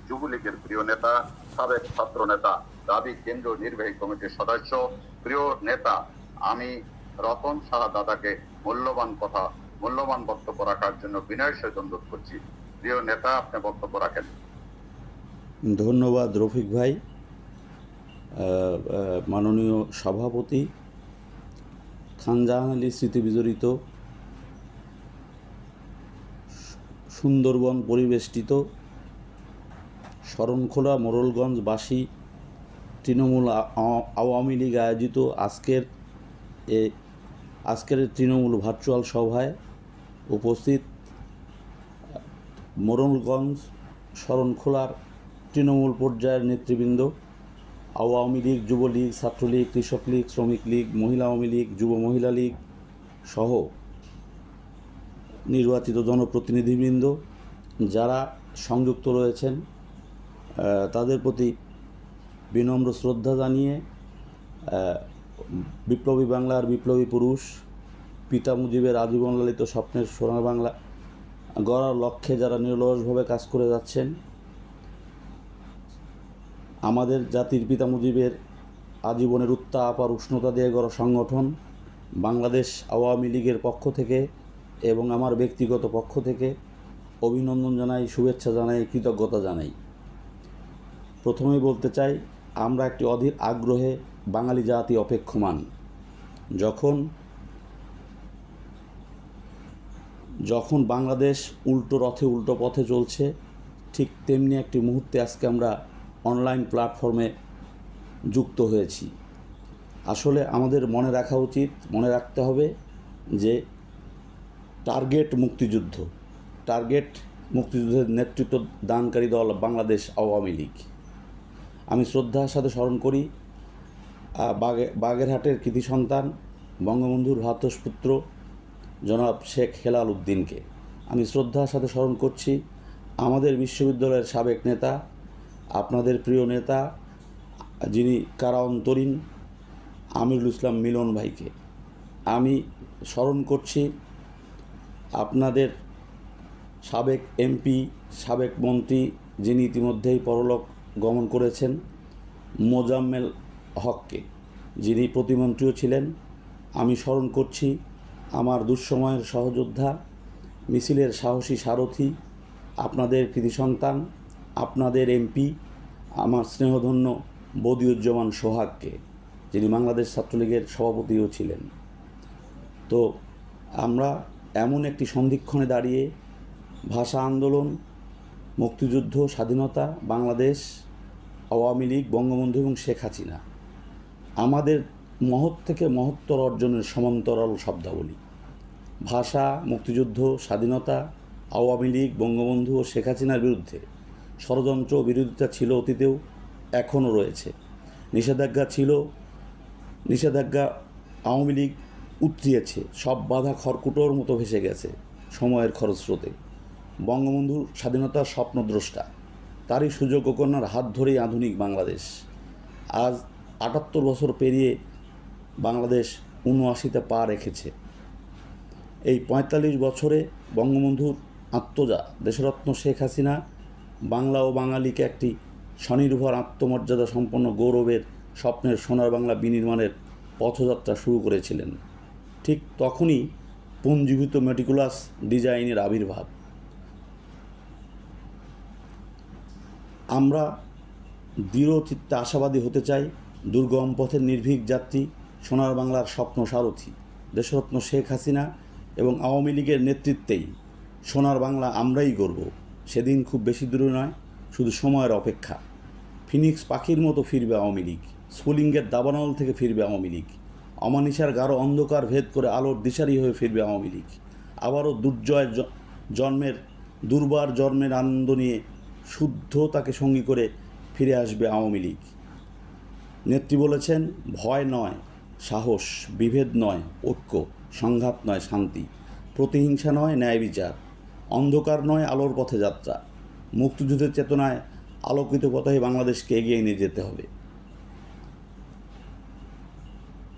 যুবলীগের প্রিয় নেতা, সাবেক ছাত্র নেতা, দাবি কেন্দ্রীয় নির্বাহী কমিটির সদস্য, প্রিয় নেতা, আমি রতন সাহা দাদাকে মূল্যবান বক্তব্য রাখার জন্য বিনয়ের সহিত অনুরোধ করছি। প্রিয় নেতা, আপনি বক্তব্য রাখেন। ধন্যবাদ রফিক ভাই। মাননীয় সভাপতি, খান জাহান আলী স্মৃতি বিজড়িত সুন্দরবন পরিবেষ্টিত শরণখোলা মোড়লগঞ্জবাসী তৃণমূল আওয়ামী লীগ আয়োজিত আজকের তৃণমূল ভার্চুয়াল সভায় উপস্থিত মোড়লগঞ্জ শরণখোলার তৃণমূল পর্যায়ের নেতৃবৃন্দ, আওয়ামী লীগ, যুবলীগ, ছাত্রলীগ, কৃষক লীগ, শ্রমিক লীগ, মহিলা আওয়ামী লীগ, যুব মহিলা লীগ সহ নির্বাচিত জনপ্রতিনিধিবৃন্দ যারা সংযুক্ত রয়েছেন, তাদের প্রতি বিনম্র শ্রদ্ধা জানিয়ে বিপ্লবী বাংলার বিপ্লবী পুরুষ পিতা মুজিবের আজীবন লালিত স্বপ্নের সোনার বাংলা গড়ার লক্ষ্যে যারা নিরলসভাবে কাজ করে যাচ্ছেন, আমাদের জাতির পিতা মুজিবের আজীবনের উত্তাপ আর উষ্ণতা দিয়ে গড়া সংগঠন বাংলাদেশ আওয়ামী লীগের পক্ষ থেকে এবং আমার ব্যক্তিগত পক্ষ থেকে অভিনন্দন জানাই, শুভেচ্ছা জানাই, কৃতজ্ঞতা জানাই। প্রথমেই বলতে চাই, আমরা একটি অধীর আগ্রহে বাঙালি জাতি অপেক্ষমান। যখন বাংলাদেশ উল্টো রথে উল্টো পথে চলছে, ঠিক তেমনি একটি মুহূর্তে আজকে আমরা অনলাইন প্ল্যাটফর্মে যুক্ত হয়েছি। আসলে আমাদের মনে রাখতে হবে যে টার্গেট মুক্তিযুদ্ধের নেতৃত্ব দানকারী দল বাংলাদেশ আওয়ামী লীগ। আমি শ্রদ্ধার সাথে স্মরণ করি বাগেরহাটের কৃতি সন্তান বঙ্গবন্ধুর ভ্রাতুষ্পুত্র জনাব শেখ হেলাল উদ্দিনকে। আমি শ্রদ্ধার সাথে স্মরণ করছি আমাদের বিশ্ববিদ্যালয়ের সাবেক নেতা, আপনাদের প্রিয় নেতা, যিনি কারা অন্তরীণ, আমিরুল ইসলাম মিলন ভাইকে। আমি স্মরণ করছি আপনাদের সাবেক এমপি, সাবেক মন্ত্রী, যিনি ইতিমধ্যেই পরলোক গমন করেছেন, মোজাম্মেল হককে, যিনি প্রতিমন্ত্রীও ছিলেন। আমি স্মরণ করছি আমার দুঃসময়ের সহযোদ্ধা, মিছিলের সাহসী সারথি, আপনাদের কৃতি সন্তান, আপনাদের এমপি, আমার স্নেহধন্য বদিউজ্জামান সোহাগকে, যিনি বাংলাদেশ ছাত্রলীগের সভাপতিও ছিলেন। তো আমরা এমন একটি সন্ধিক্ষণে দাঁড়িয়ে ভাষা আন্দোলন, মুক্তিযুদ্ধ, স্বাধীনতা, বাংলাদেশ আওয়ামী লীগ, বঙ্গবন্ধু এবং শেখ হাসিনা, আমাদের মহৎ থেকে মহত্তর অর্জনের সমান্তরাল শব্দাবলী। ভাষা, মুক্তিযুদ্ধ, স্বাধীনতা, আওয়ামী লীগ, বঙ্গবন্ধু ও শেখ হাসিনার বিরুদ্ধে ষড়যন্ত্র বিরোধিতা ছিল অতীতেও, এখনও রয়েছে। নিষেধাজ্ঞা আওয়ামী লীগ উতরিয়েছে, সব বাধা খড়কুটোর মতো ভেসে গেছে সময়ের খরস্রোতে। বঙ্গবন্ধুর স্বাধীনতার স্বপ্নদ্রষ্টা, তারই সুযোগ ও কন্যার হাত ধরেই আধুনিক বাংলাদেশ। আজ ৭৮ বছর পেরিয়ে বাংলাদেশ ৭৯তে পা রেখেছে। এই ৪৫ বছরে বঙ্গবন্ধুর আত্মজা দেশরত্ন শেখ হাসিনা বাংলা ও বাঙালিকে একটি স্বনির্ভর, আত্মমর্যাদা সম্পন্ন, গৌরবের স্বপ্নের সোনার বাংলা বিনির্মাণের পথযাত্রা শুরু করেছিলেন। ঠিক তখনই পুঞ্জীভূত মেটিকুলাস ডিজাইনের আবির্ভাব। আমরা দৃঢ়চিত্তে আশাবাদী হতে চাই, দুর্গম পথের নির্ভীক যাত্রী, সোনার বাংলার স্বপ্ন সারথি দেশরত্ন শেখ হাসিনা এবং আওয়ামী লীগের নেতৃত্বেই সোনার বাংলা আমরাই গড়ব। সেদিন খুব বেশি দূরে নয়, শুধু সময়ের অপেক্ষা। ফিনিক্স পাখির মতো ফিরবে আওয়ামী লীগ, স্ফুলিঙ্গের দাবানল থেকে ফিরবে আওয়ামী লীগ, অমানিসার গাঢ় অন্ধকার ভেদ করে আলোর দিশারি হয়ে ফিরবে আওয়ামী লীগ। আবারও দুর্বার জন্মের আনন্দ নিয়ে শুদ্ধতাকে সঙ্গী করে ফিরে আসবে আওয়ামী লীগ। নেত্রী বলেছেন, ভয় নয় সাহস, বিভেদ নয় ঐক্য, সংঘাত নয় শান্তি, প্রতিহিংসা নয় ন্যায় বিচার, অন্ধকার নয় আলোর পথে যাত্রা। মুক্তিযুদ্ধের চেতনায় আলোকিত পথে বাংলাদেশকে এগিয়ে নিয়ে যেতে হবে।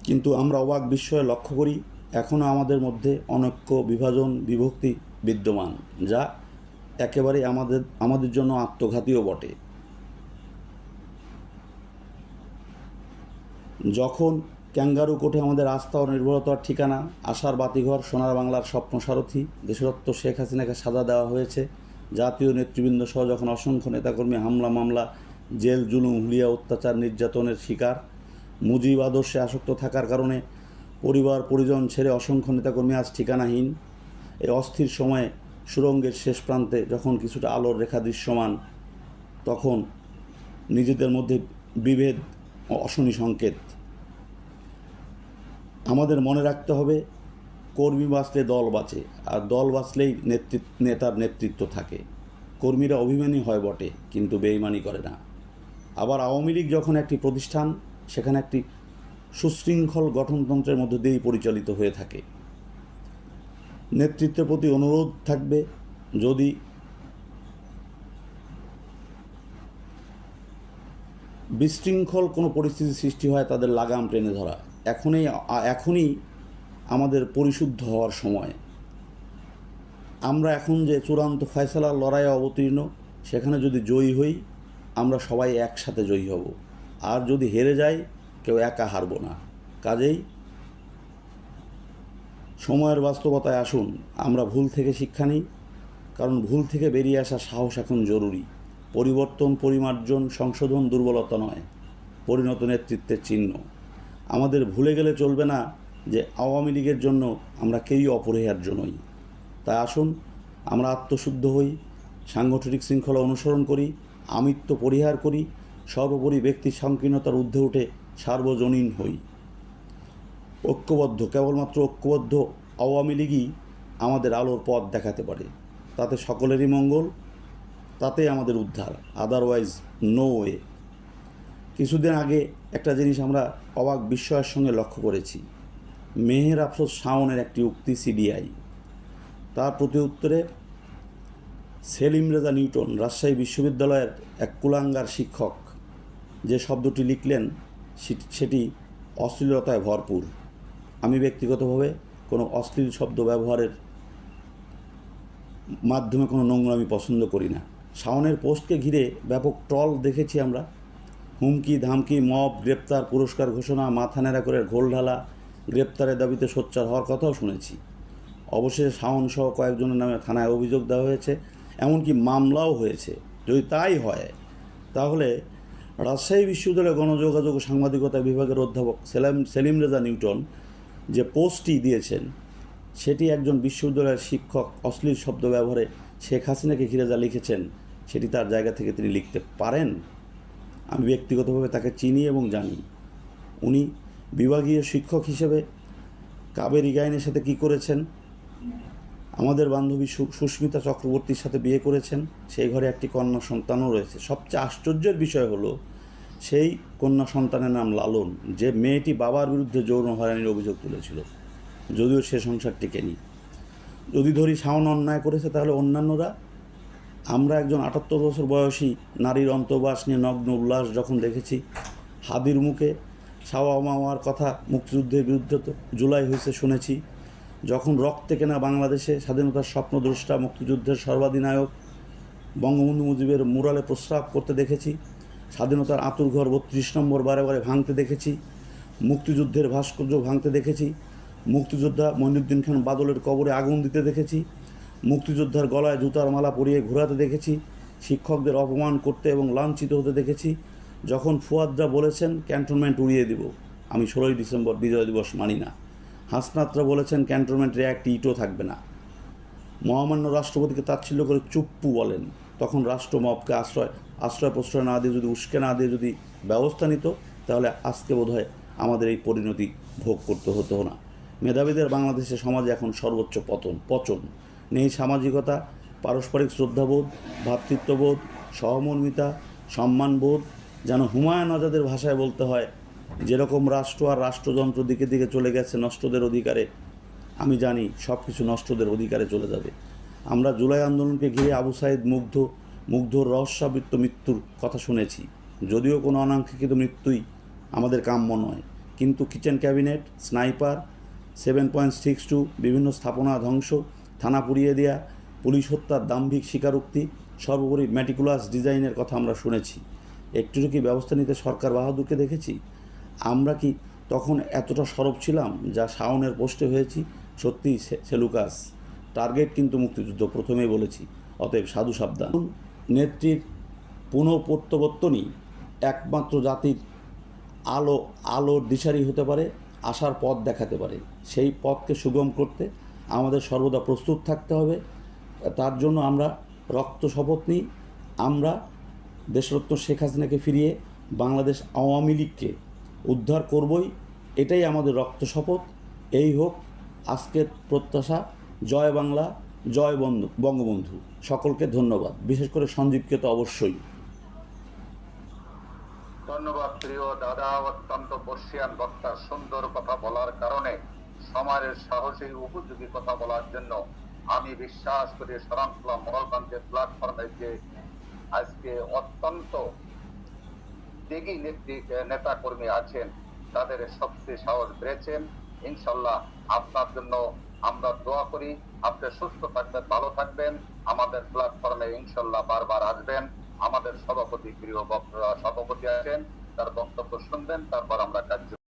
কিন্তু আমরা অবাক বিস্ময়ে লক্ষ্য করি, এখনও আমাদের মধ্যে অনৈক্য, বিভাজন, বিভক্তি বিদ্যমান, যা একেবারে আমাদের জন্য আত্মঘাতীও বটে। যখন ক্যাঙ্গারু কোঠে আমাদের আস্থা ও নির্ভরতার ঠিকানা, আশার বাতিঘর, সোনার বাংলার স্বপ্ন সারথি, দেশরত্ন শেখ হাসিনাকে সাজা দেওয়া হয়েছে, জাতীয় নেতৃবৃন্দ সহ যখন অসংখ্য নেতাকর্মী হামলা মামলা, জেল জুলুম, হুলিয়া, অত্যাচার, নির্যাতনের শিকার, মুজিব আদর্শে আসক্ত থাকার কারণে পরিবার পরিজন ছেড়ে অসংখ্য নেতাকর্মী আজ ঠিকানাহীন, এই অস্থির সময়ে সুড়ঙ্গের শেষ প্রান্তে যখন কিছুটা আলোর রেখা দৃশ্যমান, তখন নিজেদের মধ্যে বিভেদ ও অশনি সংকেত। আমাদের মনে রাখতে হবে, কর্মী বাঁচলে দল বাঁচে, আর দল বাঁচলেই নেতার নেতৃত্ব থাকে। কর্মীরা অভিমানী হয় বটে, কিন্তু বেইমানি করে না। আবার আওয়ামী লীগ যখন একটি প্রতিষ্ঠান, সেখানে একটি সুশৃঙ্খল গঠনতন্ত্রের মধ্য দিয়েই পরিচালিত হয়ে থাকে। নেতৃত্বের প্রতি অনুরোধ থাকবে, যদি বিশৃঙ্খল কোনো পরিস্থিতি সৃষ্টি হয় তাদের লাগাম টেনে ধরা। এখনই আমাদের পরিশুদ্ধ হওয়ার সময়। আমরা এখন যে চূড়ান্ত ফয়সালার লড়াইয়ে অবতীর্ণ, সেখানে যদি জয়ী হই, আমরা সবাই একসাথে জয়ী হব। আর যদি হেরে যাই, কেউ একা হারব না। কাজেই সময়ের বাস্তবতায় আসুন, আমরা ভুল থেকে শিক্ষা নিই, কারণ ভুল থেকে বেরিয়ে আসা সাহস এখন জরুরি। পরিবর্তন, পরিমার্জন, সংশোধন দুর্বলতা নয়, পরিণত নেতৃত্বের চিহ্ন। আমাদের ভুলে গেলে চলবে না যে আওয়ামী লীগের জন্য আমরা কেউই অপরিহার্য নই। তাই আসুন আমরা আত্মশুদ্ধ হই, সাংগঠনিক শৃঙ্খলা অনুসরণ করি, আমিত্ব পরিহার করি, সর্বোপরি ব্যক্তি সংকীর্ণতার ঊর্ধ্বে উঠে সার্বজনীন হই। কেবলমাত্র ঐক্যবদ্ধ আওয়ামী লীগই আমাদের আলোর পথ দেখাতে পারে। তাতে সকলেরই মঙ্গল, তাতে আমাদের উদ্ধার, আদারওয়াইজ নো ওয়ে। কিছুদিন আগে একটা জিনিস আমরা অবাক বিস্ময়ের সঙ্গে লক্ষ্য করেছি। মেহের আফরোজ শাওনের একটি উক্তি সিডিআই, তার প্রতি উত্তরে সেলিম রেজা নিউটন, রাজশাহী বিশ্ববিদ্যালয়ের এক কুলাঙ্গার শিক্ষক, যে শব্দটি লিখলেন সেটি অশ্লীলতায় ভরপুর। আমি ব্যক্তিগতভাবে কোনো অশ্লীল শব্দ ব্যবহারের মাধ্যমে কোনো নোংরামি পছন্দ করি না। শাওনের পোস্টকে ঘিরে ব্যাপক ট্রল দেখেছি আমরা। হুমকি ধামকি, মব, গ্রেপ্তার, পুরস্কার ঘোষণা, মাথা নেড়া করে ঘোল ঢালা, গ্রেপ্তারের দাবিতে সোচ্চার হওয়ার কথাও শুনেছি। অবশেষে শাওন সহ কয়েকজনের নামে থানায় অভিযোগ দেওয়া হয়েছে, এমনকি মামলাও হয়েছে। যদি তাই হয়, তাহলে রাজশাহী বিশ্ববিদ্যালয়ের গণযোগাযোগ ও সাংবাদিকতা বিভাগের অধ্যাপক সেলিম রেজা নিউটন যে পোস্টটি দিয়েছেন, সেটি একজন বিশ্ববিদ্যালয়ের শিক্ষক অশ্লীল শব্দ ব্যবহারে শেখ হাসিনাকে ঘিরে যা লিখেছেন, সেটি তার জায়গা থেকে তিনি লিখতে পারেন? আমি ব্যক্তিগতভাবে তাকে চিনি এবং জানি। উনি বিভাগীয় শিক্ষক হিসেবে কাবেরী গাইনের সাথে কী করেছেন, আমাদের বান্ধবী সুস্মিতা চক্রবর্তীর সাথে বিয়ে করেছেন, সেই ঘরে একটি কন্যা সন্তানও রয়েছে। সবচেয়ে আশ্চর্যের বিষয় হলো, সেই কন্যা সন্তানের নাম লালন, যে মেয়েটি বাবার বিরুদ্ধে যৌন হয়রানির অভিযোগ তুলেছিল, যদিও সে সংসার টিকেনি। যদি ধরি শাওন অন্যায় করেছে, তাহলে অন্যান্যরা? আমরা একজন ৭৮ বছর বয়সী নারীর অন্তর্বাস নিয়ে নগ্ন উল্লাস যখন দেখেছি, হাদির মুখে সাওয়া মাওয়ার কথা মুক্তিযুদ্ধের বিরুদ্ধে তো জুলাই হয়েছে শুনেছি, যখন রক্তে কেনা বাংলাদেশে স্বাধীনতার স্বপ্নদ্রষ্টা মুক্তিযুদ্ধের সর্বাধিনায়ক বঙ্গবন্ধু মুজিবের মুরালে প্রস্রাব করতে দেখেছি, স্বাধীনতার আঁতুরঘর ৩২ নম্বর বারে বারে ভাঙতে দেখেছি, মুক্তিযুদ্ধের ভাস্কর্য ভাঙতে দেখেছি, মুক্তিযোদ্ধা মঈনুদ্দিন খান বাদলের কবরে আগুন দিতে দেখেছি, মুক্তিযোদ্ধার গলায় জুতার মালা পরিয়ে ঘোরাতে দেখেছি, শিক্ষকদের অপমান করতে এবং লাঞ্ছিত হতে দেখেছি। যখন ফুয়াদরা বলেছেন ক্যান্টনমেন্ট উড়িয়ে দিব, আমি ১৬ই ডিসেম্বর বিজয় দিবস মানি না। হাসনাতরা বলেছেন ক্যান্টনমেন্টে একটি ইটও থাকবে না। মহামান্য রাষ্ট্রপতিকে তাচ্ছিল্য করে চুপ্পু বলেন, তখন রাষ্ট্র মবকে আশ্রয় প্রশ্রয় না দিয়ে, যদি উস্কে না দিয়ে যদি ব্যবস্থা নিত, তাহলে আজকে বোধহয় আমাদের এই পরিণতি ভোগ করতে হতো না। মেধাবীদের বাংলাদেশের সমাজে এখন সর্বোচ্চ পচন। নেই সামাজিকতা, পারস্পরিক শ্রদ্ধাবোধ, ভ্রাতৃত্ববোধ, সহমর্মিতা, সম্মানবোধ। যেন হুমায়ুন আজাদের ভাষায় বলতে হয়, যেরকম রাষ্ট্র আর রাষ্ট্রযন্ত্র দিকে দিকে চলে গেছে নষ্টদের অধিকারে, আমি জানি সব কিছু নষ্টদের অধিকারে চলে যাবে। আমরা জুলাই আন্দোলনকে ঘিরে আবু সাইদ মুগ্ধর রহস্যাবৃত্ত মৃত্যুর কথা শুনেছি, যদিও কোনো অনাকাঙ্ক্ষিত মৃত্যুই আমাদের কাম্য নয়, কিন্তু কিচেন ক্যাবিনেট, স্নাইপার, 7.62, বিভিন্ন স্থাপনা ধ্বংস, থানা পুড়িয়ে দেওয়া, পুলিশ হত্যার দাম্ভিক স্বীকারোক্তি, সর্বোপরি ম্যাটিকুলাস ডিজাইনের কথা আমরা শুনেছি। একটু কি ব্যবস্থা নিতে সরকার বাহাদুরকে দেখেছি? আমরা কি তখন এতটা সরব ছিলাম যা শাওনের পোস্টে হয়েছি? সত্যিই সেলুকাস টার্গেট কিন্তু মুক্তিযুদ্ধ, প্রথমেই বলেছি। অতএব সাধু সাবধান। নেত্রীর পুনঃপ্রত্যাবর্তনই একমাত্র জাতির আলোর দিশারি হতে পারে, আশার পথ দেখাতে পারে। সেই পথকে সুগম করতে আমাদের সর্বদা প্রস্তুত থাকতে হবে। তার জন্য আমরা রক্ত শপথ নিই। আমরা দেশরত্ন শেখ হাসিনাকে ফিরিয়ে বাংলাদেশ আওয়ামী লীগকে উদ্ধার করবই, এটাই আমাদের রক্ত শপথ। এই হোক আজকের প্রত্যাশা। জয় বাংলা, জয় বঙ্গবন্ধু। সকলকে ধন্যবাদ, বিশেষ করে সঞ্জীবকে তো অবশ্যই। ধন্যবাদ প্রিয় দাদা, অত্যন্ত বর্ষিয়ান বক্তার সুন্দর কথা বলার কারণে, সমাজের সাহসী উপযোগী কথা বলার জন্য আমি বিশ্বাস করি শরণখোলা মোড়লগঞ্জের প্ল্যাটফর্মে যে আজকে অত্যন্ত ত্যাগী নেতা কর্মী আছেন, তাদের শক্তি সাহস বেড়েছেন। ইনশাল্লাহ আপনার জন্য আমরা দোয়া করি। আপনি সুস্থ থাকবেন, ভালো থাকবেন, আমাদের প্ল্যাটফর্মে ইনশাল্লাহ বারবার আসবেন। আমাদের সভাপতি প্রিয় বক্তা সভাপতি আছেন, তার বক্তব্য শুনবেন, তারপর আমরা কার্য